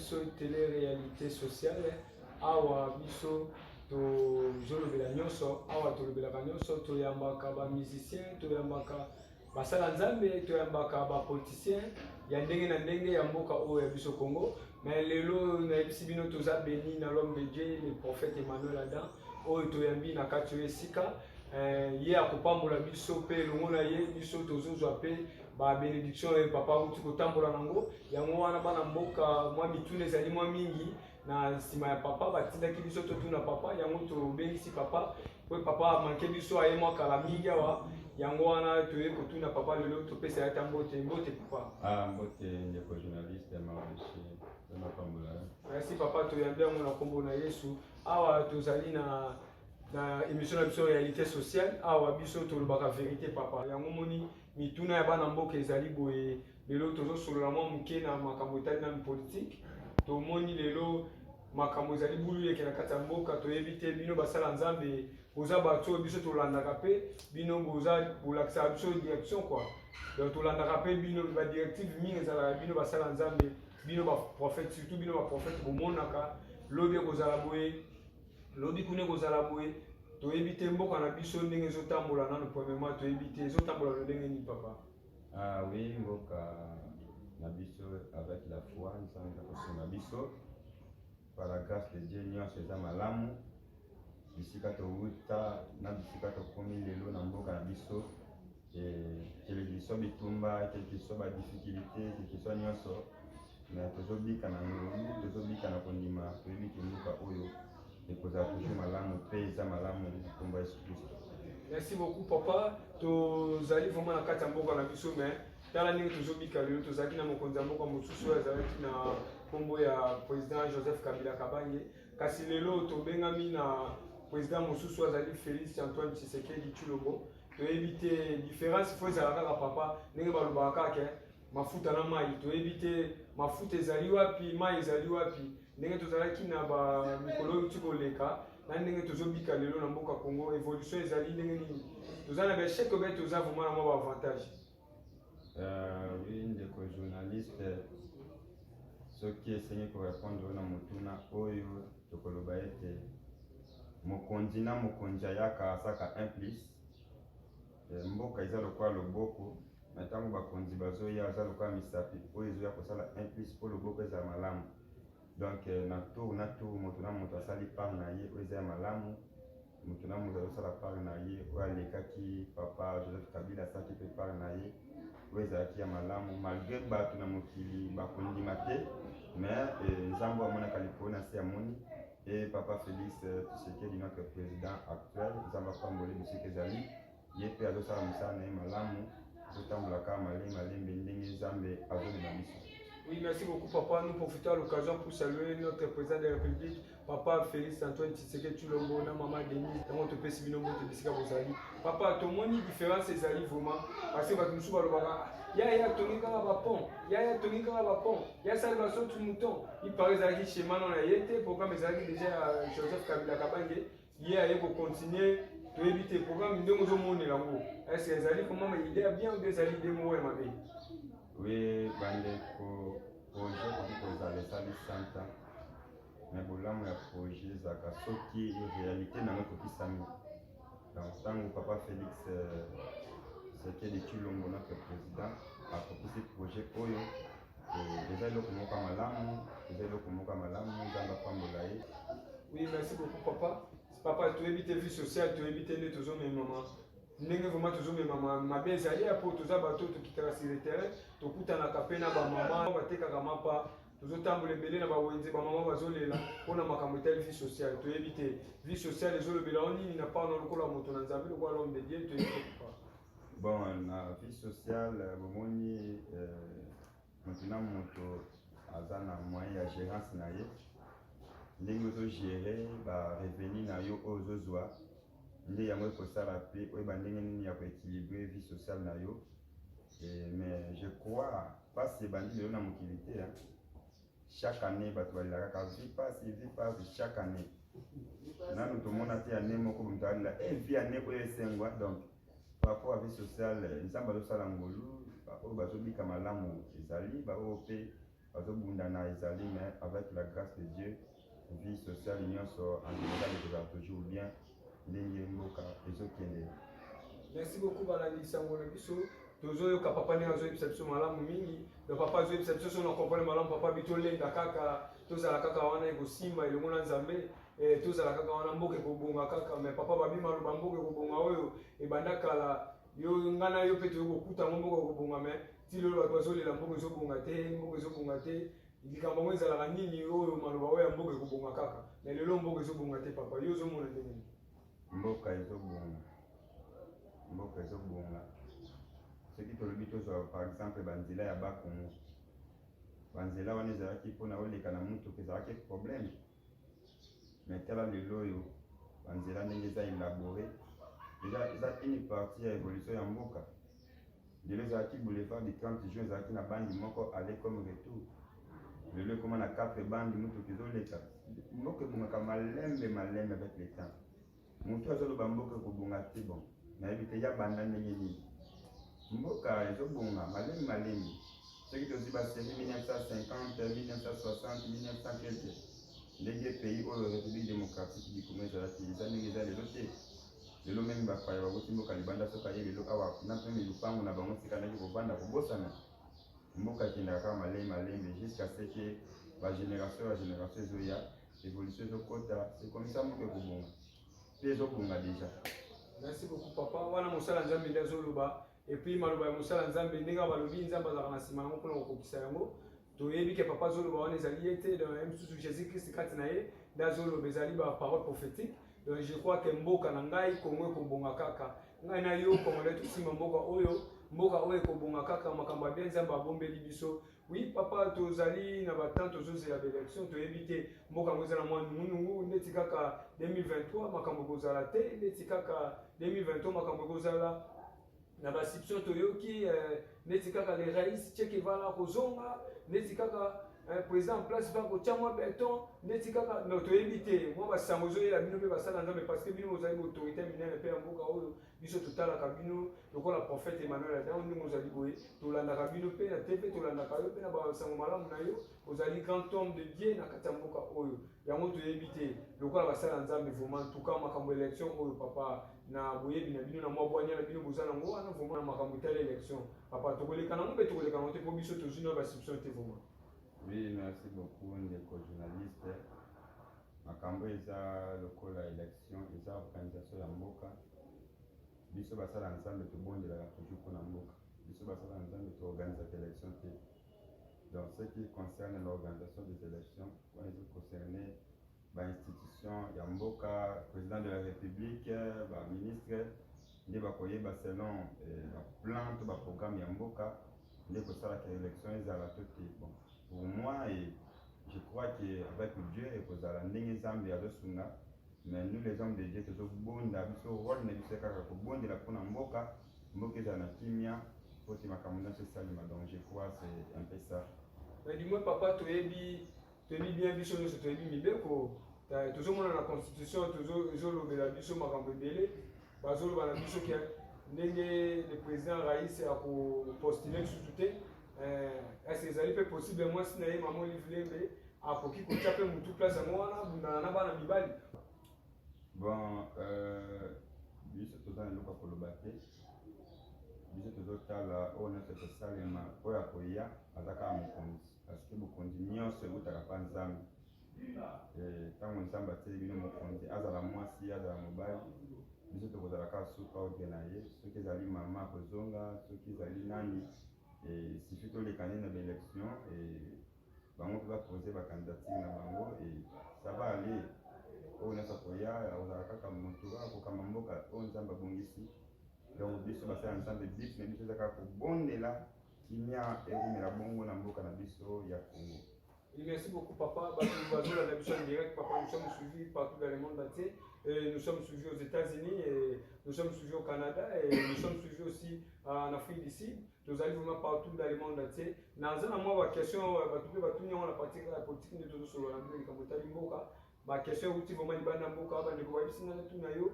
biso télé-réalité sociale awa biso tozolobela nyonso awa tolobelaka nyonso toyambaka bamusicien toyambaka basala nzambe toyambaka bapoliticien ya ndenge na ndenge ya mboka oyo ya biso Congo. Mais lelo nayebisi bino toza béni na l'homme de Dieu le prophète Emmanuel Adam oyo toyambi na kati oyo esika ye akopambola biso mpe elongo na ye biso tozozwa mpe babénédiction oyo papa uti kotambola nango yango wana bana mboka mwa mituna ezali mwa mingi na nsima ya papa batindaki biso totuna papa yango tobengisi papa po papa amanke biso aye mwa kala mingi awa yango wana toye kotuna papa lelo topesa ye ata mbote mbote papa. Mbote ndeko journaliste maoshi pambola. Merci papa toyambi yango na kombo na Yesu awa tozali na émission na biso réalité sociale awa biso tolobaka vérité papa yango moni mituna ya bana mboka ezali boye lelo tozosolola mwa moke na makambo etali na politique tomoni lelo makambo ezali bulu yeke na kati ya mboka toyebi te bino basala nzambe boza bato oyo biso tolandaka mpe bino bolakisaka biso direction quoi donc tolandaka mpe bino badirective mingi ezalaka bino basala nzambe bino baprophète surtout bino baprophète bomonaka lobi ekozala boye lobi kuna ekozala boye toyebi te mboka na biso ndenge ezotambola nano premièrement toyebi te ezotambola na ndenge nini papa? Oui, mboka na biso avec la foi nzambe akosunga biso par la grâce de Dieu nyonso eza malamu bisika towuta na bisika tokomi lelo na mboka na biso keleki bitumba keleki so badifficulté keleki so nyonso mais tozobika na ngolu tozobika na kondima toyebi ke mboka oyo ekozala toujours malamu mpe eza malamu kombo Yesu Kristo. Merci beaucoup papa tozali vraiment na kati ya mboka na biso mais tala ndenge tozobika lelo tozalaki na mokonzi ya mboka mosusu oyo azalaki na kombo ya président Joseph Kabila Kabange kasi lelo tobengami na président mosusu azali Félix Antoine Tshisekedi Tshilombo toyebi te différence fo ezala kaka papa ndenge balobaka kaka mafuta na mai toyebi te mafuta ezali wapi mai ezali wapi ndenge tozalaki na bamikolo oyo koleka na ndenge tozobika lelo na mboka Congo évolution ezali ndenge nini toza na basheke obe toza vraiment na mwa baavantage? Oui, ndeko journaliste soki esengi korépondre na motuna oyo tokoloba ete mokonzi na mokonzi ayaka asaka 1+, mboka eza lokola loboko na ntango bakonzi bazoya aza lokola misapi oyo ezoya kosala 1+ mpo loboko ezala malamu. Donc na tour moto na moto asali part na ye oyo eza ya malamu moto na moto azosala part na ye oyo alekaki papa Joseph Kabila asalaki mpe part na ye oyo ezalaki ya malamu malgré bato na mokili bakondima te mais nzambe amonaka likolo na se amoni et papa Félix Tshisekedi notre président actuel nzambe apamboli bisika ezali ye mpe azosala mosala na ye malamu azotambolaka malembe ndenge nzambe azolema biso. Oui, merci beaucoup papa. Nous profitons à l'occasion pour saluer notre président de la République, papa Félix Antoine Tshisekedi Tshilombo, na maman Denise, dans notre pays civil, notre bisika bozali. Papa, ton moni différence ezali vraiment parce que nous sommes ya tonika ba pont, ya tonika ba pont, ya ça va sauter mouton. Il paraît que chez Manon a été programme ezali déjà Joseph Kabila Kabange, hier il faut continuer to éviter programme ndenge zo moni lango. Est-ce que ezali comment mais idée bien ou des ali des mots ma vie? Oui, bandeko projet koki kozala esali santa mais bolamu ya projet ezalaka soki réalité nango ekokisami. Donc ntango papa Félix Tshisekedi Tshilombo notre président akokisi projet oyo eza eloko moko malamu nzambe apambola ye. Oui, merci beaucoup papa. Papa toyebi te vie sociale toyebi te nde tozomema ndenge vraiment tozomema mabe ezali ya po toza bato tokitaka sur le terrain tokutanaka mpe na bamama batekaka mapa tozotambola ebele na bawenze bamama bazolela mpona makambo etali vie sociale toyebi te vie sociale ezolobela o nini na mpana lokola moto na nzambe lokola l'homme de Dieu toyebi te papa? Bon na vie sociale bomoni moto na moto aza na moyen ya gérance na ye ndenge ozogere bareveni na yo oyo ozozwa nde yango ekosala mpe oyeba ndenge nini ya koéquilibre vie sociale na yo. Mais je crois pasi ebandi lelo na mokili te chaque année bato balelaka kaka vie pasi chaque année nanu tomona te année moko moto alela vie année oyo esengwa. Donc par rapport à vie sociale nzambe azosala ngolu oyo bazobika malamu ezali baoyo mpe bazobunda na ezali, mais avec la grâce de Dieu vie sociale nyonso en général ekozala toujours bien ndenge mboka ezokende. Merci beaucoup balangisa ngona biso tozoyoka papa ndenge azoyebisa biso malamu mingi donc papa azoyebisa biso so na comprendre malamu papa bitolenga kaka tozala kaka wana ekosimba elongo na nzambe tozala kaka wana mboka ekobonga kaka mais papa babima loba mboka ekobonga oyo ebanda kala yo nga na yo mpe toyokokuta ngo mboka ekobonga mais ti lelo bato bazolela mboka ezobonga te likambo yango ezalaka nini oyo maloba oyo ya mboka ekobonga kaka mais lelo mboka ezobonga te papa yo ozomona ndenge mboka ezobonga soki tolobi tozwa par exemple banzela ya bakongo banzela wana ezalaki mpona oleka na mutuka ezalaki problème, mais tala lelo oyo banzela ndenge eza élabore eza une partie ya évolution ya mboka. Lelo ezalaki boulevard du 30 juin ezalaki na bandi moko aller comme retour, lelo ekoma na 4 bandi mutuka ezoleka. Mboka ebongaka malembe avec le temps. Moto azoloba mboka ekobonga te bon nayebi te ya banda ndenge nini mboka ezobonga malembe. Soki tozi basérie 1950 1960 1900 quelque ndenge pays oyo république démocratique du Congo ezalaki eza ndenge eza lelo te. Lelo meme bapaya bakoti mboka libanda soki aye lelo awa na mpeme lupango na bango sika ndaki kovanda kobosana mboka ekendaka kaka malembe jusqu'à ce que bagénération ezoya évolution ezokota c'est comme ça mboka ekobonga mpe ezobonga déjà. Merci beaucoup papa wana mosala nzambe nde azoloba et puis maloba ya mosala nzambe ndenge balobi nzambe azalaka na nsima yango mpona kokokisa yango toyebi ke papa azoloba wana ezali ye te donc mosusu jésus christ kati na ye nde azoloba ezali baparole prophétique. Donc je crois que mboka na ngai Kongo ekobonga kaka ngai na yo congolais tosimba mboka oyo ekobonga kaka makambo ya bien nzambe abombeli biso. Oui papa tozali na batemps tozozela baélection toyebi te mboka yango eza na mwa nungunungu ndeti kaka 2023 makambo ekozala te ndeti kaka 2023 makambo ekozala na basiption toyoki ndeti kaka le rais Che Guevara kozonga ndeti kaka président en place va kotia mwa beton ndeti kaka no toyebi te mwa basango ezoyela bino mpe basala nzambe parce que bino bozali autorité minene mpe ya mboka oyo biso totalaka bino lokola prophète Emmanuel adango ndenge ozali boye tolandaka bino mpe na te mpe tolandaka yo mpe na basango malamu na yo ozali grand homme de Dieu na kati ya mboka oyo yango toyebi te lokola basala nzambe vraiment tuka makambo élection oyo papa na boyebi na bino na mwa bwanya na bino boza nango wana vraiment na makambo etala élection papa tokoleka nango mpe tokoleka nango te mpo biso tozwi na basiption te vraiment. Oui, merci beaucoup ndeko journaliste. Makambo eza lokola élection eza organisation ya mboka biso basala nzambe tobondelaka toujours mpona mboka biso basala nzambe toorganisaka élection te. Donc ce qui concerne l'organisation des élections wana ezoconcerne bainstitution ya mboka président de la république baministre nde bakoyeba selon baplan to baprogramme ya mboka nde kosalaka élection ezala to te. Bon pour moi et je crois qu'avec Dieu et kozala ndenge nzambe azosunga mais nous les hommes de Dieu tozobonda biso rôle na biso kaka kobondela mpona mboka ezala na kimia poti makambo nyonso esalema. Donc je crois c'est un peu ça. Mais du moins papa toyebi bien biso nyonso toyebi mibeko tozomona na constitution ezolobela biso makambo ebele bazoloba na biso ke ndenge le président rais akopostule lisusu te. Est-ce ezali mpe possible mwasi na ye mama Olive akoki kotia mpe mutu place yango wana abundana na bana mibali? Bon biso toza na eloko ya koloba te biso tozotala oyo nyonso ekosalema oyo akoya aza kaka mokonzi parce que bokonzi nyonso eutaka mpa nzambe. Ntango nzambe atieli bino mokonzi azala mwasi azala mobali biso tokozala kaka suka ordre na ye soki ezali mama akozonga soki ezali nani suffit toleka nde na baélection bango mpe bapose bacandidature na bango ça va aller oyo nyonso akoya akozala kaka moto akokamba mboka oyo nzambe abongisi. Donc biso basala nzambe biso na biso eza kaka kobondela kimia ekomela bongo na mboka na biso ya Congo. Merci beaucoup papa. Nous sommes direct papa, nous sommes suivis partout dans le monde entier. Nous sommes suivis aux États-Unis, nous sommes suivis au Canada et nous sommes suivis aussi en Afrique du Sud. Nous allons vraiment partout dans le monde entier. Dans une question, la partie de la politique de tous sur la question où tu vraiment libana mboka ba ndeko babisina tout na yo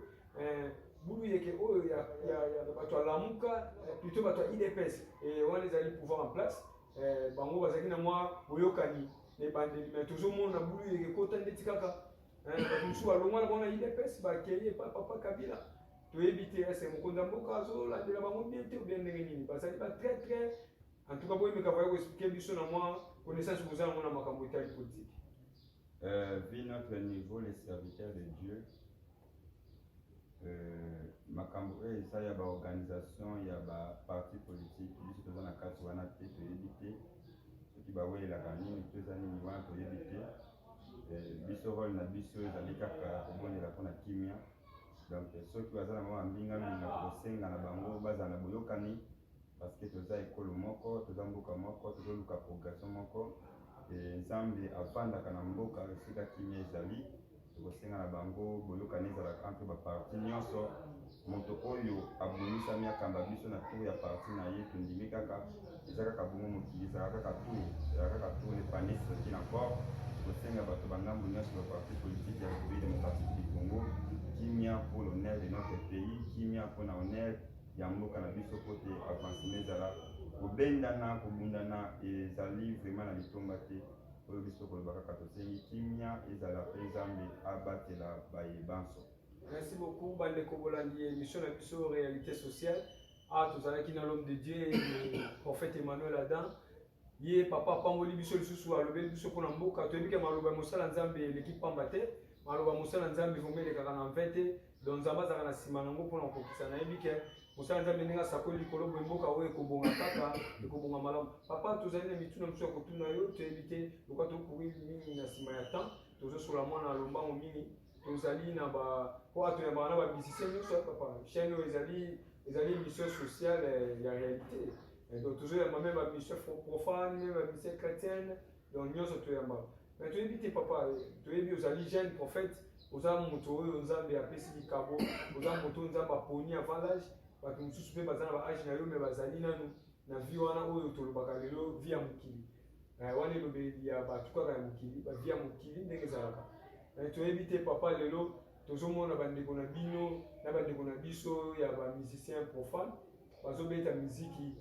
bulu yeke oyo ya bato lamuka plutôt bato IDPS et on les allait pouvoir en place bango bazaki na mwa boyokani ebandeli me tozomona bulu ekota ndeti kaka bato mosusu balongwana bango na idps bakeye papa kabila toyebi te ese mokonzi ya mboka azolandela bango bien te obien ndenge nini bazali très très en tout cas boyemeka vaya koexplike biso na mwa connaissance boza yango na makambo etali politique. Vu notre niveau, les serviteurs de Dieu, makambo oyo eza ya baorganisation ya baparti politique biso toza na kati wana te toyebi te soki bawelelaka nini to eza nini wana toyebi te biso role na biso ezali kaka kobondela mpona kimia donc soki baza na mwa mbingaminga kosenga na bango bazala na boyokani parce que toza ekolo moko toza mboka moko tozoluka progression moko nzambe avandaka na mboka esika kimia ezali tokosenga na bango boyokani ezalaka entre baparti nyonso moto oyo abumisami akamba biso na tour ya parti na ye tondimi kaka eza kaka bongo mokili ezalaka kaka tour le panier soki na port tokosenga bato bangambo nyonso baparti politique ya république démocratique du Congo kimia pour l'honneur de notre pays kimia mpona honneur ya mboka na biso po te avancement ezala kobendana kobundana ezali vraiment na litomba te oyo biso kolobaka kaka tosengi kimia ezala mpe nzambe abatela bayebanso. Merci beaucoup bandeko bolandi émission na biso réalité sociale tozalaki na l'homme de Dieu le prophète Emmanuel Adam ye papa apamboli biso lisusu alobeli biso mpona mboka toyebi ke maloba mosala nzambe eleki pamba te maloba mosala nzambe vombe elekaka na mve te donc nzambe azalaka na nsima nango mpona kokokisa nayebi ke mosala nzambe ndenge asakoli likolo boye mboka oyo ekobonga kaka ekobonga malamu papa tozali na mituna mosusu ya kotuna yo toyebi te lokwa tokuri mingi na nsima ya temps tozosola mwana alombango mingi tozali na po atoyambaka na bamusicien nyonso ya papa chaîne oyo ezali mission sociale ya réalité donc tozoyamba meme bamission profane meme bamission chrétienne donc nyonso toyambaka mais toyebi te papa toyebi ozali jeune prophète oza moto oyo nzambe apesi likabo oza moto oyo nzambe aponi avant l'âge bato mosusu mpe baza na baage na yo me bazali nanu na vie wana oyo tolobaka lelo vie ya mokili wana elobeli ya bato kaka ya mokili bavie ya mokili ndenge ezalaka toyebi te papa lelo tozomona bandeko na bino na bandeko na biso ya bamusicien profane bazobeta miziki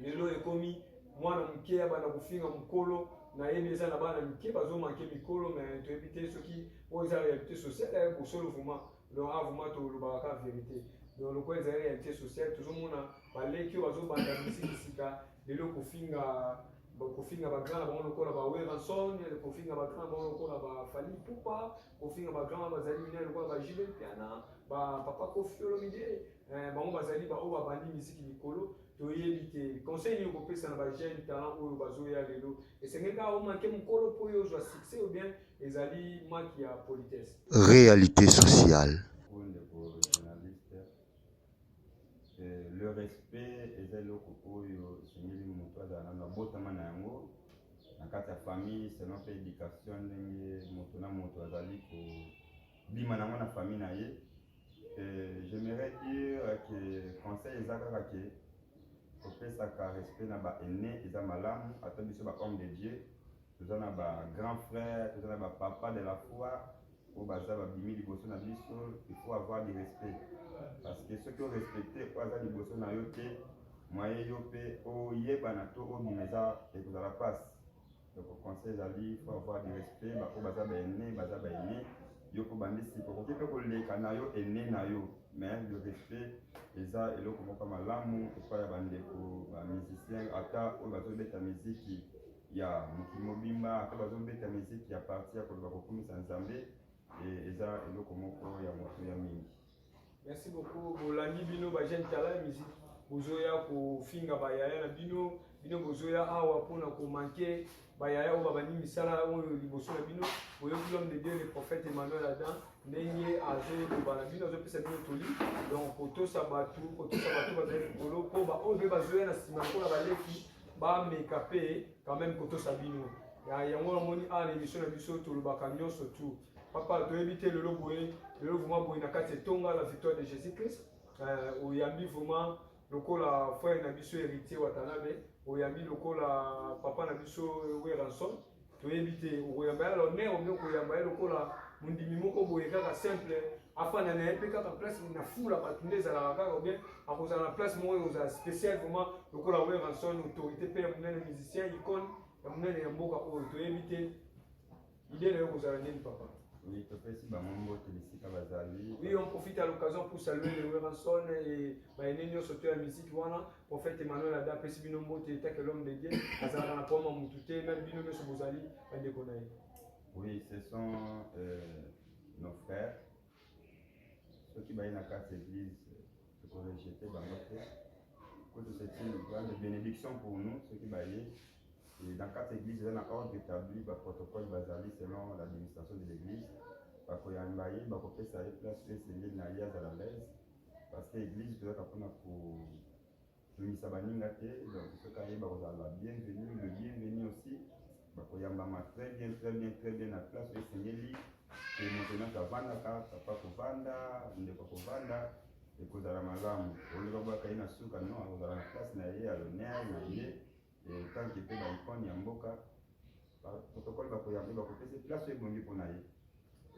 lelo ekomi mwana moke abanda kofinga mokolo nayebi eza na bana mike bazomanke mikolo me toyebi te soki oyo eza réalité sociale ya bosolo vraiment donc vraiment tolobaka ka vérité donc lokola ezali réalité sociale tozomona baleki oyo bazobanda misiki sika lelo kofinga bagrand na bango lokola baweranson kofinga bagrand na bango lokola bafali pupa kofinga bagrand bazali minene lokola bajibe piana bapapa kofi olomide bango bazali baoyo babandi misiki likolo toyebi te conseil nini okopesa na bajeune talent oyo bazoya lelo esengeli kaka omanke mokolo mpo oyo ozwa succès ou bien ezali maki ya politesse. Réalité sociale. Le respect eza eloko oyo esengeli moto azala na botama na yango na kati ya famille selon mpe éducation ndenge moto na moto azali kobima nango na famille na ye. J'aimerais dire que conseil eza kaka ke kopesaka respect na baene eza malamu ata biso bahomme de Dieu toza na bagrand frère toza na bapapa de la foi oyo baza babimi liboso na biso il faut avoir du respect parce que soki orespecte oyo aza liboso na yo te mwaye yo mpe oyebana to obima eza ekozala mpasi donc conseil ezali il faut avoir du respect oyo baza baene baza baene yo mpo bandisi okoki mpe koleka na yo ene na yo mais le respect eza eloko moko malamu epai ya bandeko bamusicien ata oyo bazobeta miziki ya mokili mobimba ata bazobeta miziki ya parti ya koloba kokumisa nzambe eza eloko moko ya moto ya mingi. Merci beaucoup bolandi bino bajeune talent ya musique bozoya kofinga bayaya na bino bozoya awa mpona komanke bayaya oyo babandi misala oyo liboso na bino oyoki l'homme de Dieu le prophète Emmanuel Adam ndenge azoyeba na bino azopesa bino toli donc kotosa bato bazali likolo mpo baoyo mpe bazoya na nsima mpona baleki bameka mpe quand même kotosa bino yango namoni awa na émission na biso tolobaka nyonso tu papa toyebi te lelo vraiment boye na kati etonga la victoire de Jésus Christ oyambi vraiment lokola frère na biso héritier Watanabe oyambi lokola papa na biso Weranson toyebi te okoyamba ya l'honneur omi okoyamba ya lokola mundimi moko boye kaka simple afana na yepe kaka place na fula batunde ezalaka kaka bien akozala na place moko ozala spécial vraiment lokola Weranson autorité mpe ya monene musicien icône ya monene ya mboka oyo toyebi te idée na yo kozala nini papa? Oui, topesi bamombo telisika bazali. Oui, on profite à l'occasion pour saluer les Weranson et baeneni nyonso to ya musique wana prophète Emmanuel Ada pesi bino mbote etake l'homme de Dieu azalaka na poma mutu te même bino nyonso bozali bandeko na ye. Oui, ce sont nos frères. Ceux qui baillent dans la carte église, il faut les jeter dans notre tête. C'est une grande bénédiction pour nous, ceux qui baillent. Et dans la carte église, il y a un ordre établi, le protocole basali selon l'administration de l'église. Parce qu'il y a un baillé, il y a une place où c'est à l'aise. Parce que l'église doit apprendre pour le Misabaningate, donc ceux qui baillent, la bienvenue, le bienvenu aussi. Bakoyambama très bien na place où Seigneur et maintenant kavanda papa kovanda ndeko kovanda et kozala malamu oleba baka ina suka no kozala na place na ye à l'honneur na ye et tant que pe ba icône ya mboka protocole bakoyamba bakopesa place ebongi mpona ye.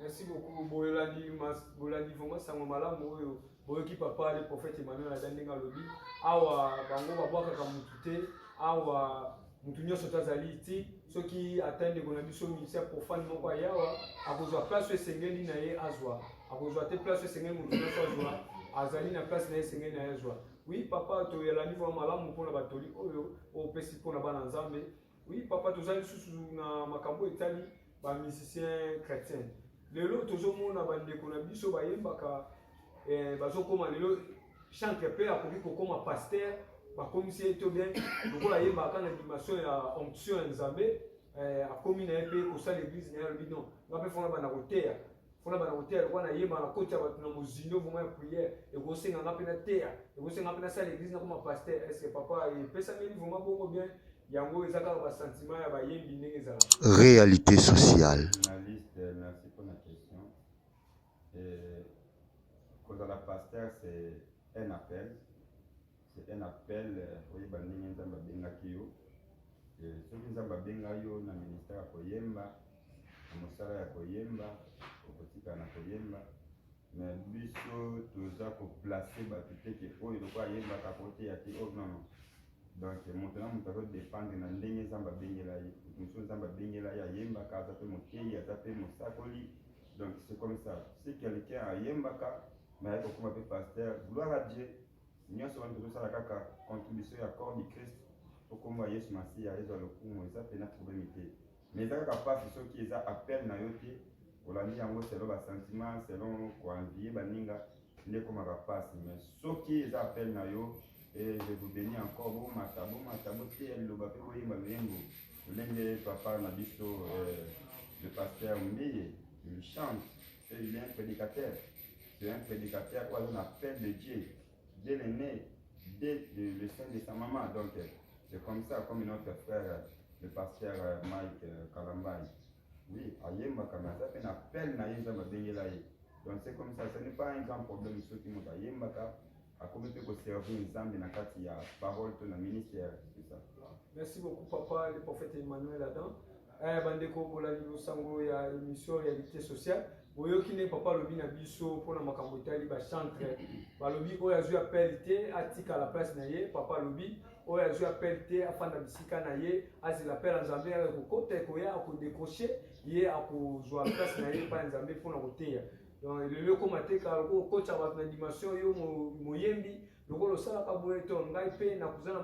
Merci beaucoup bolandi vraiment sango malamu oyo boyoki papa le prophète Emmanuel Ada ndenge alobi awa bango babwakaka mutu te awa mutu nyonso tazali ti soki atteindre kona biso ministère profane moko ayawa akozwa place esengeli na ye azwa akozwa te place esengeli mutu nyonso azwa azali na place na ye esengeli na ye azwa. Oui papa toyelandi vraiment malamu mpona batoli oyo opesi mpona bana nzambe. Oui papa tozali lisusu na makambo etali bamusicien chrétien lelo tozomona bandeko na biso bayembaka bazokoma lelo chantre mpe akoki kokoma pasteur bakomisi ye to bien lokola yembaka na dimension ya onction ya nzambe akomi na ye mpe kosala église na ye alobi non nga mpe fona bana koteya lokola nayemba na koti ya bato na mozindo vraiment ya prière ekosenga nga mpe na teya ekosenga mpe nasala église nakoma pasteur. Est ce que papa epesameli vraiment bongo bien yango eza kaka basentiment ya bayembi ndenge ezalaka? Réalité sociale. Journaliste, merci pour la question. Quand la pasteur, c'est un appel. C'est un appel pour les bandits qui ont benga kiyo. Ceux qui ont benga yo na ministère ya koyemba, na mosala ya koyemba, okotika na koyemba. Mais biso toza ko placer batu te ke oyo lokwa yemba ka côté ya ki oh non. Donc maintenant nous devons dépendre na ndenge zamba bengela ye. Nous zamba bengela ya yemba ka za pe mokei, za pe mosakoli. Donc c'est comme ça. Si quelqu'un a yemba ka mais comme un pasteur, gloire à Dieu. Nous sommes tous à la contribution à corps du Christ pour qu'on voit Yesu Masi à Yesu le coup, ça peut pas problème. Mais ça capable ce qui est appel na yote, on l'a dit en gros selon le sentiment, selon quoi envier baninga, n'est comme un passe. Mais ce qui est appel na yo, et je vous bénis encore bon matabo tiens le bapé oui malengo. Le papa na biso le pasteur Mbiye, il chante, et il est un prédicateur. C'est un prédicateur quoi on appelle de Dieu. Dieu est né dès le sein de sa maman. Donc c'est comme ça, comme notre frère, le pasteur Mike Kalambay. Oui, Ayemba Kamasa, un appel na Yemba Bengelaye. Donc c'est comme ça, ce n'est pas un grand problème ceux qui m'ont Ayemba à comment peut servir une zambe na kati ya parole de la ministère, c'est ça. Merci beaucoup papa, le prophète Emmanuel Adam. Bandeko bolali losango ya émission réalité sociale. Boyoki ne papa lobi na biso pona makambo tali ba chantre balobi oyo azwi appel te atika la place na ye papa lobi oyo azwi appel te afanda bisika na ye azila appel nzambe ya kokota koya ko décrocher ye akozwa place na ye pa nzambe pona koteya. Donc lelo ko mateka ko kocha ba na dimension yo moyembi lokolo sala ka boye to ngai pe na kuzana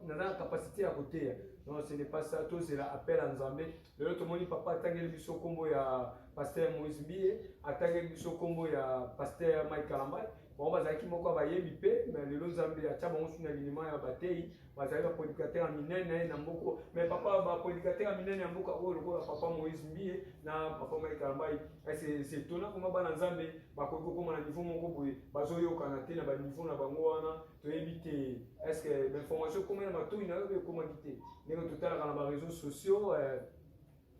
na capacité ya koteya. Non, ce n'est pas ça, tout c'est l'appel à Nzambe. Le autre moni papa atangeli biso kombo ya pasteur Moïse Mbiye, atangeli biso kombo ya pasteur Mike Kalambay. Bon bazaki moko ba yembi pe, mais le Nzambe acha bango suna linima ya batei, bazali ba prédicateur minene na mboko, mais papa ba prédicateur minene ya mboka oyo lokola papa Moïse Mbiye na papa Mike Kalambay. C'est étonnant comment ba Nzambe ba koko koma na niveau moko boye, bazoyoka na te na ba niveau na bango wana, to éviter est-ce que l'information comment na bato ina yo comment quitter. Nous tout à l'heure dans les réseaux sociaux,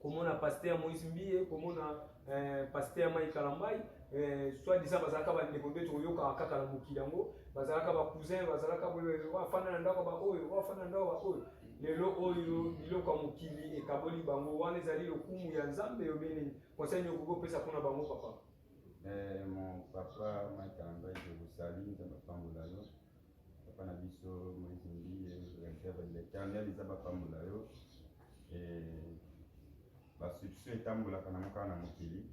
comme on a pasteur Moïse Mbiye, comme on a pasteur Mike Kalambay, soit disant bazalaka ba ndeko beto yoka kaka na mokili yango, bazalaka ba cousin, bazalaka ba fana ndako ba oyo, ba fana ndako ba oyo. lelo oyo biloko ya mokili ekaboli bango wana ezali lokumu ya nzambe yo bene conseil nyoko kopesa mpona bango papa. Mon papa Makamba Jérusalem nzambe apambola yo papa na biso Moïse Ndiye réserve de l'éternel nzambe apambola yo basuccès etambolaka na mokaka na mokili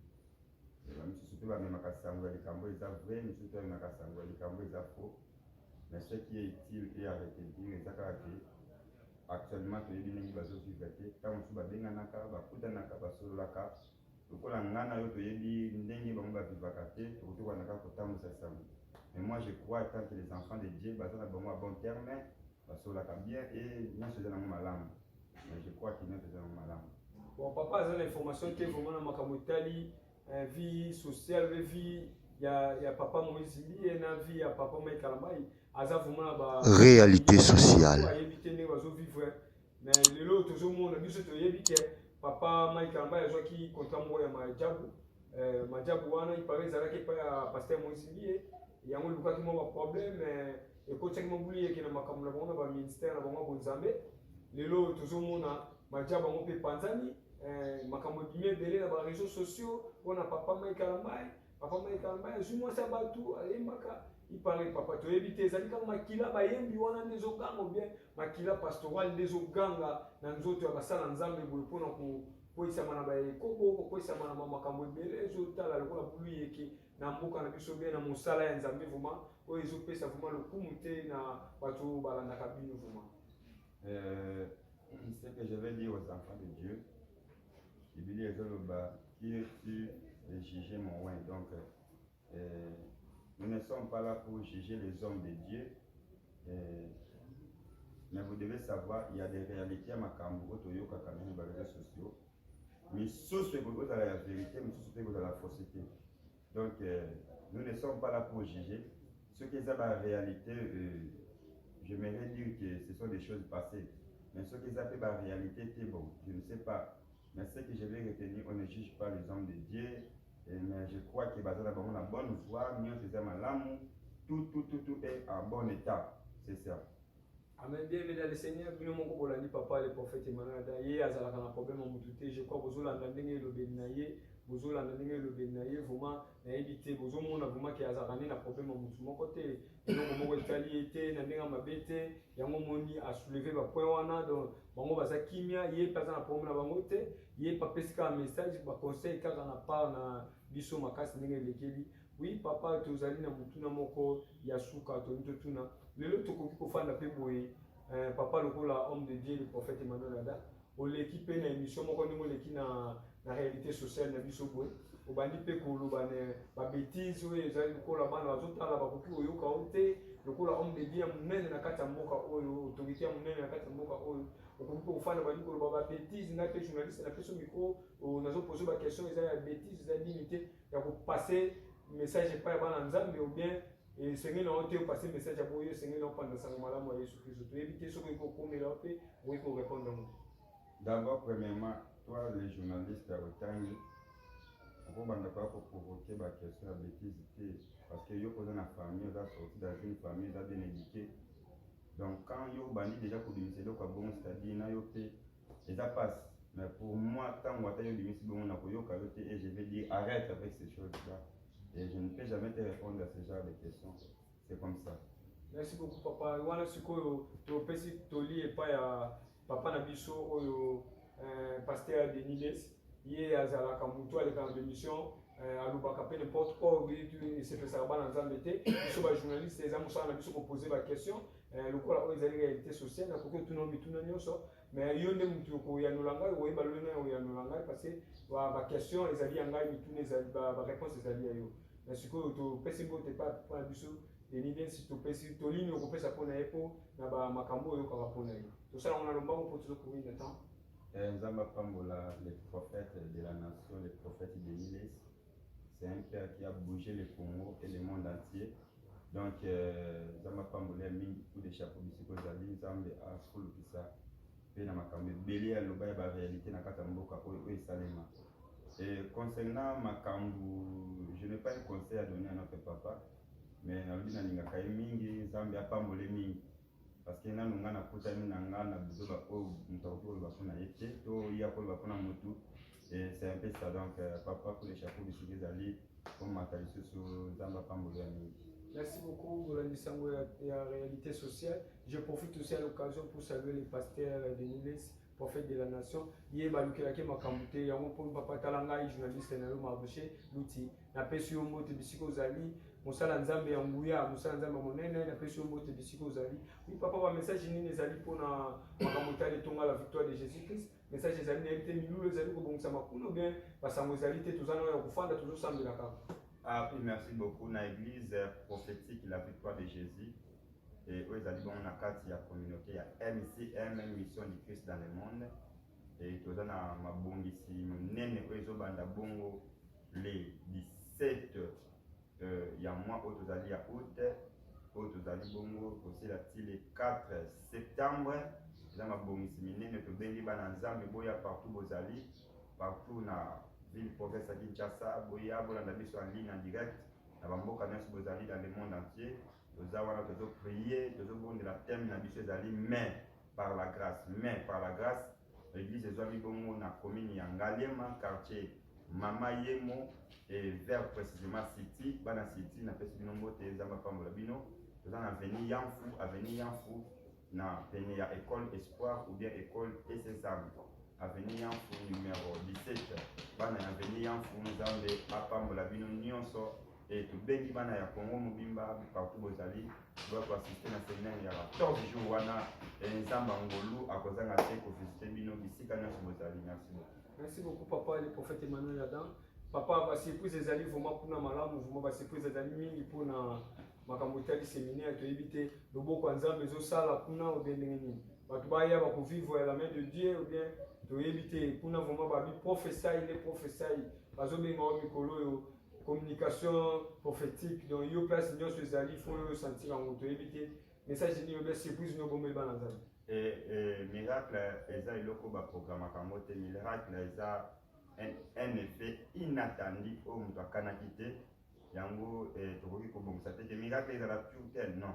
misusu mpe bamemaka sango ya likambo eza vrai misusu mpe bamemaka sango ya likambo eza faux mais ce qui est utile et à retenir eza kaka te actuellement toyebi ndenge bazovivre te ntango mosusu babenganaka bakutanaka basololaka lokola nga na yo toyebi ndenge bango bavivaka te tokoki kwanaka kotambusa sango. Mais moi je crois tant que les enfants de Dieu baza na bango à bon terme basololaka bien et nyonso eza nango malamu. Mais je crois que nyonso eza nango malamu. Bon papa aza na information te vraiment na makambo etali vie sociale vie ya papa Moïse Ndiye na vie ya papa Mike Kalambai aza vraiment na ba réalité sociale. ayebi te ndenge bazovivre mais lelo tozomona biso toyebi ke papa Mike Kalambai azwaki contrat moko ya majabu wana ipare ezalaki epai ya paster Moïse Ndiye yango elukaki mwa baproblème ekotiaki mobuli eke na makambo na bango na baministère na bango ya bonzambe lelo tozomona majabu yango mpe epanzani makambo ebimi ebele na bareseau sociaux mpona papa Mike Kalambai azwi mwasi ya bato ayembaka ipare papa toyebi te ezali kaka makila bayembi wana nde ezoganga bien makila pastoral nde ezoganga na nzoto ya basala nzambe boye mpona kokweyisama na baekoko kokweyisama na makambo ebele ezotala lokola bulu yeke na mboka na biso bien na mosala ya nzambe vraiment oyo ezopesa vraiment lokumu te na bato balandaka bino vraiment. Ce que je vais dire aux enfants de Dieu, Bible ezoloba qui es-tu de juger mon oin. Donc nous ne sommes pas là pour juger les hommes de Dieu, mais vous devez savoir il y a des réalités à makambo toyoka quand même dans les réseaux sociaux. Mais sauf que vous avez la vérité, mais sauf que vous avez la fausseté. Donc nous ne sommes pas là pour juger. Ce qui est la réalité, j'aimerais dire que ce sont des choses passées. Mais ce qui est la réalité, c'est bon, je ne sais pas. Mais ce que je vais retenir, on ne juge pas les hommes de Dieu. Mais je crois que basé la bonne voie, mieux c'est l'amour, tout est en bon état. C'est ça. Amen. Bienvenue le Seigneur. Bino moko bolandi papa le prophète Emmanuel Daye azalaka na problème mututé. Je crois bozolanda ndenge elobeli na ye, bozolanda ndenge elobeli na ye vraiment na ebité bozomona vraiment ke azalaka na problème mutu moko te. Donc moko etali ete na ndenge mabe te yango moni a soulever ba point wana donc bango baza kimia ye paza na problème na bango te ye papesika message ba conseil kaka na part na biso makasi ndenge lekeli. Oui papa tozali na mutuna moko ya suka to tuna lelo tokoki kofanda pe boye papa lokola homme de Dieu le prophète Emmanuel Ada oleki pe na émission moko ndenge oleki na réalité sociale na biso boye obandi pe koloba ne ba bêtise oyo ezali lokola bana bazotala bakoki oyoka ote lokola homme de Dieu munene na kati ya mboka oyo autorité ya munene na kati ya mboka oyo okoki pe kofanda bandi koloba ba bêtise na pe journaliste na peso micro nazo poser ba question ezali ya bêtise ezali limité ya kopasser message epai ya bana nzambe ou bien et c'est que nous avons passé message à vous, c'est que nous avons passé malamu à Jésus Christ. Tu éviter ce que vous pouvez me oui pour répondre. D'abord, premièrement, toi, les journalistes à Otang, vous ne pouvez pas provoquer la question de bêtise parce que vous avez une famille, vous avez sorti dans une famille, vous avez bien éduqué. Donc, quand vous avez déjà pour démissionner, c'est-à-dire que ça passe. Mais pour moi, tant que vous avez démissionné, et je vais dire arrête avec ces choses-là. Et je ne peux jamais te répondre à ce genre de questions. C'est comme ça. Merci beaucoup, papa. Wana sikoyo to pesi toli epa ya papa na biso oyo pasteur Denis Les ye azalaka mutu aleka na émission alobaka pe n'importe quoi tu se fait ça bana nzambe te biso ba journaliste eza musala na biso ko poser ba question lokola oyo ezali réalité sociale na koko tuna mituna nyonso mais yo nde mutu ko ya nolanga oyo ba lona oyo ya nolanga parce que ba question ezali yanga mituna ezali ba réponse ezali ya yo. Mais ce que tu pèses pas pour la biso et ni bien si tu pèses tu ligne au pèse pour na epo na ba makambo yo ka pour na yo tout ça on a le bango pour tout couvrir le temps Nzamba Pambola les prophètes de la nation les prophètes de l'île c'est un père qui a bougé le Congo et le monde entier donc Nzamba Pambola mingi tout des chapeaux bisiko zali Nzambe a full ça pe na makambo belé ya loba ya ba réalité na kata mboka oyo salema. Et concernant Makambu, je n'ai pas un conseil à donner à notre papa, mais Nalbi Nalinga Mingi, Zambia Pambole Mingi. Parce parce que nanu nga nakutani na nga na biso oyo moto akoki koloba mpona ye te to ya koloba mpona motu. C'est un peu ça. Donc papa pour les chapeaux bisiki ezali komata lisusu nzambe apambola ya mingi. Merci beaucoup pour la réalité sociale. Je profite aussi à l'occasion pour saluer les pasteurs de Niles, prophète de la nation. Yé balukelaki makamute yango pour papa talanga journaliste na yo marché l'outil. Na pesi yo moto bisiko zali mosala nzambe ya nguya mosala nzambe monene na pesi yo moto bisiko zali. Oui papa ba message nini ezali pona makamute ali tonga la victoire de Jésus-Christ. Message ezali na été milu ezali ko bongisa makuna bien basango ezali te tozana ya kufanda toujours sambela kaka. Ah oui, merci beaucoup. Na église prophétique la victoire de Jésus. Et eux, ils ont dit bon, on a quatre communauté, il y a MCM, Mission du Christ dans le monde. Et tout ça, ma bonne ici, nene, eux, ils ont banda bongo les 17, il y a moi, eux, ils ont dit à août, eux, ils ont dit bongo, aussi la le 4 septembre. Ils ont ma bonne ici, nene, tout bien, ils ont ensemble, boya partout, bozali, partout, na ville province à Kinshasa, boya, bolanda biso en ligne, en direct, na bamboka nyonso bozali dans le monde entier. Nous avons prié, nous avons de la thème na biso ezali mais par la grâce, l'église de Zoami Bongo na commune ya Ngaliema, quartier Mama Yemo et vers précisément City, bana City na pesi bino mbote zamba pambola bino. Nous avons avenue Yanfou na pene ya école Espoir ou bien école SSAM. Avenue Yanfou numéro 17. Bana avenue Yanfou nous avons pambola bino nyonso. Et tout bengi bana ya Congo mobimba partout bozali doit assister na séminaire ya 14 jours wana nzamba ngolu akozanga te ko visiter bino bisika nyonso bozali. Merci beaucoup. Merci beaucoup papa le prophète Emmanuel Adam. Papa ba surprise ezali vraiment pour na malamu vraiment ba surprise ezali mingi pour na makambo tali séminaire to éviter loboko nzambe zo sala kuna obendengeni. Batu ba ya ba ko vivre la main de Dieu ou bien to éviter kuna vraiment ba bi prophétie les prophéties bazo benga mikolo yo communication prophétique donc yo place nyonso ezali faut sentir en auto éviter message ni yo surprise no bombe bana nzambe. Et miracle eza eloko ba programme kango te miracle eza un effet inattendu au moto akanaki te yango tokoki kobongisa te miracle ezala tout tel non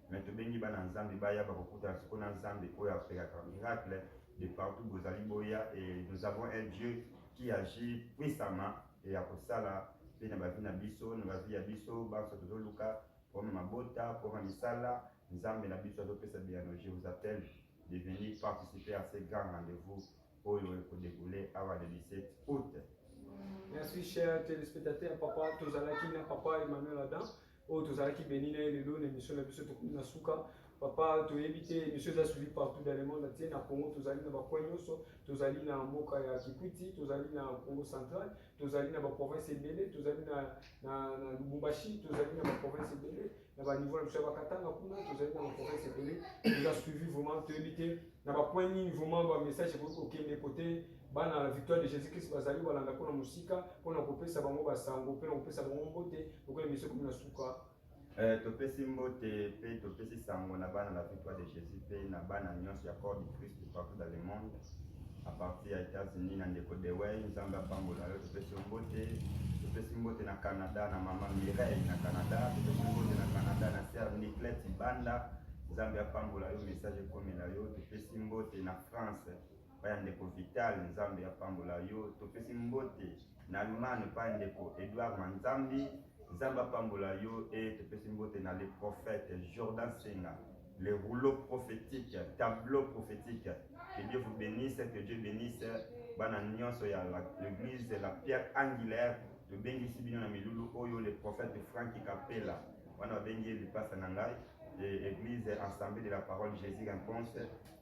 mais tobengi bana nzambe baya bakokutana siko na nzambe oyo apekaka miracle de partout bozali boya et nous avons un Dieu qui agit puissamment et akosala pe na bavi na biso na bavi ya biso banso tozoluka pour mabota pour misala nzambe na biso azopesa biano. Je vous appelle de venir participer à ce grand rendez-vous oyo ekodérouler awa le 17 août. Merci chers téléspectateurs papa tozalaki na papa Emmanuel Adam oyo tozalaki béni na lelo na émission na biso tokumi na suka papa toyebi te émission eza suivi partout dans le monde entier na Congo tozali na bakwa nyonso tozali na mboka ya Kikwiti tozali na Congo central tozali na baprovince ebele tozali na Lubumbashi tozali na baprovince ebele na baniveau na biso ya Bakatanga kuna tozali na baprovince ebele toza suivi vraiment toyebi te na bakwa nini vraiment bamessage ekoki kokende kote bana la victoire de Jésus-Christ bazali balanda mpona mosika mpona kopesa bango basango mpe na kopesa bango mbote lokola émission komi na suka. Topesi mbote pe topesi sango na bana la victoire de Jésus pe na bana nyonso ya corps du Christ partout dans le monde à partir ya États-Unis na ndeko de wei nzambe apambola yo topesi mbote na Canada na mama Mireille na Canada topesi mbote na Canada na sœur Niclette Banda nzambe apambola yo message ekomela yo topesi mbote na France baya ndeko Vital nzambe apambola yo topesi mbote na Allemagne pa ndeko Edouard Manzambi Zamba Pambola yo et topesi mbote na les prophètes Jordan Senga, les rouleaux prophétiques, tableaux prophétiques. Que Dieu vous bénisse, que Dieu bénisse bana nyonso ya l'église la pierre angulaire de bengi sibino na milulu oyo les prophètes Frank Capella. Wana bengi le passe nangai et église assemblée de la parole Jésus réponse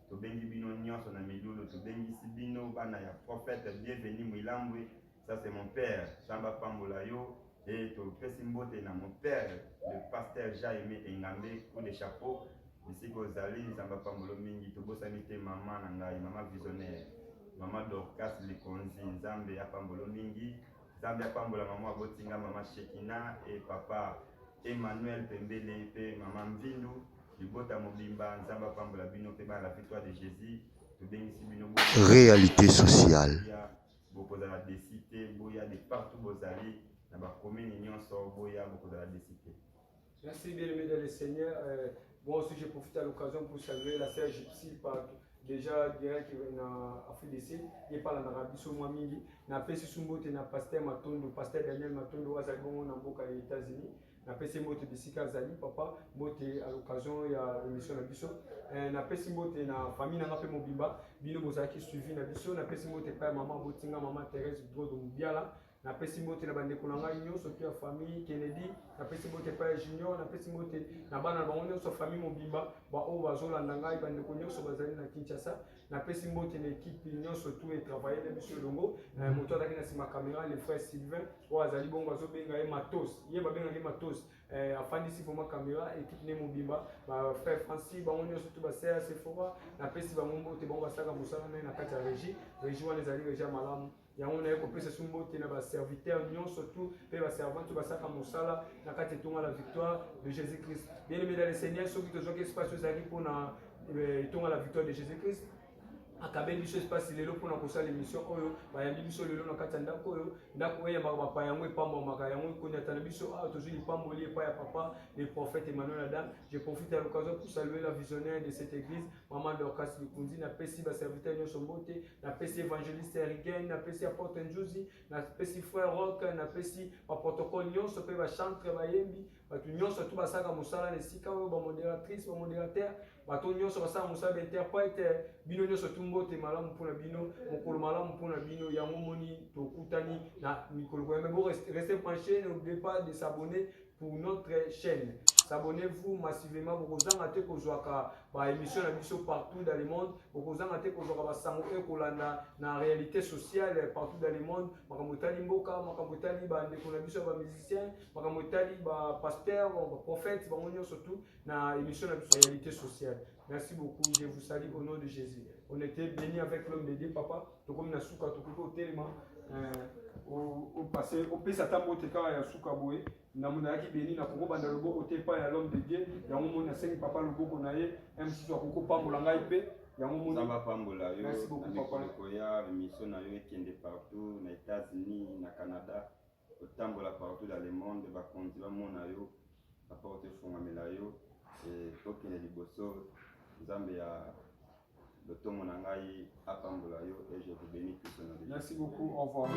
to bengi bino nyonso na milulu to bengi sibino bana ya prophète bienvenue Mwilambwe. Ça c'est mon père Zamba Pambola yo. Et tout petit mbote na mon père, le pasteur Jaime Engambe, coup de chapeau. Ici que Zali, Zamba Pambolo Mingi, tout beau samité maman nangai, maman visionnaire, maman Dorcas Likonzi, Zambe Apambolo Mingi, Zambe Apambola maman Botinga, maman Shekina et papa Emmanuel Pembele, et maman Mvindu, du Bota Mobimba, Zamba Pambola Bino, Peba la victoire de Jésus, tout bien ici Bino. Réalité sociale. Beaucoup de la décité, Boya de partout Bozali. Merci bien aimé dans le Seigneur. Moi aussi, je profite à l'occasion pour saluer la sœur Gypsy, déjà direct en Afrique du Sud, et par l'Arabie Saoudite. Na pesi sumbote na pasteur Matondo, pasteur Daniel Matondo, azali bongo na mboka ya États-Unis. Na pesi mbote bisika zali papa, mbote à l'occasion ya émission na biso. Na pesi mbote na famille na ngape mobimba, bino bozaki suivi na biso. Na pesi mbote pa maman Botinga, maman Thérèse Drodo Mubiala. Na pesi mbote na bandeko na ngai nyonso to ya famille Kennedy, na pesi mbote pa Junior, na pesi mbote na bana bango nyonso famille mobimba, ba o bazolanda ngai bandeko nyonso bazali na Kinshasa. Na pesi mbote na équipe nyonso tout et travailler na biso longo. Moto azaki na sima caméra le frère Sylvain, o azali bongo azobenga ye Matos. Ye babenga ye Matos. Afandisi pour ma caméra équipe ne mobimba, ba frère Francis bango nyonso tout ba sœur Sephora, na pesi bango mbote bango basaka musala na kati ya régie wana ezali régie malamu. Yango na kopesa sumbote na ba serviteur nyonso tout pe ba servante basaka musala na kati tonga la victoire de Jésus-Christ. Bien aimé dans le Seigneur, ceux qui te joue espace ezali pour na tonga la victoire de Jésus-Christ. Akabeli biso espace lelo pona kosala émission oyo bayambi biso lelo na kati ya ndako oyo ndako oyo yambaka bapa yango epambamaka yango ekoniata na biso awa tozwi lipamboli epai ya papa le prophète Emmanuel Adam. Je profite à l'occasion pour saluer la visionnaire de cette église maman Dorcas Likundi, na pesi baserviteur nyonso mbote, na pesi évangéliste Erigen, na pesi apôtre Njuzi, na pesi frère Rock, na pesi baprotocole nyonso pe bachantre bayembi bato nyonso tu basaka mosala na esika oyo bamodératrice bamodérateur bato nyonso basala mosala bainterprète bino nyonso tu mbote malamu mpona bino mokolo malamu mpona bino yango moni tokutani na mikolo koyembe bo restez branchés, n'oubliez pas de s'abonner pour notre chaîne. Abonnez-vous massivement pour que vous ayez des émissions partout dans le monde, pour que vous ayez des réalité sociale partout dans le monde. Makamotali mboka, makamotali ba ndeko ba musicien, makamotali ba pasteur, ba prophète, ba monyo surtout na émission de réalité sociale. Merci beaucoup, je vous salue au nom de Jésus. On était bénis avec l'homme de Dieu, papa. Tout comme na souka, tout comme au téléma. Au passé, au pays Satambo Teka ya souka boé. Na munaki béni na koko banda lobo au tepa ya l'homme de Dieu. Yango mona sengi papa lobo konaye. MC soit koko pambola ngai pe. Yango mona. Samba pambola yo. Merci beaucoup papa. Koya émission na yo ekende partout na États-Unis, na Canada. Otambola partout dans le monde. Ba kondi ba mona yo. Papa ote fongamela yo. Et toki na liboso. Nzambe ya Dotomo Nangai Apambola yo et je vous bénis tous. Merci beaucoup, au revoir.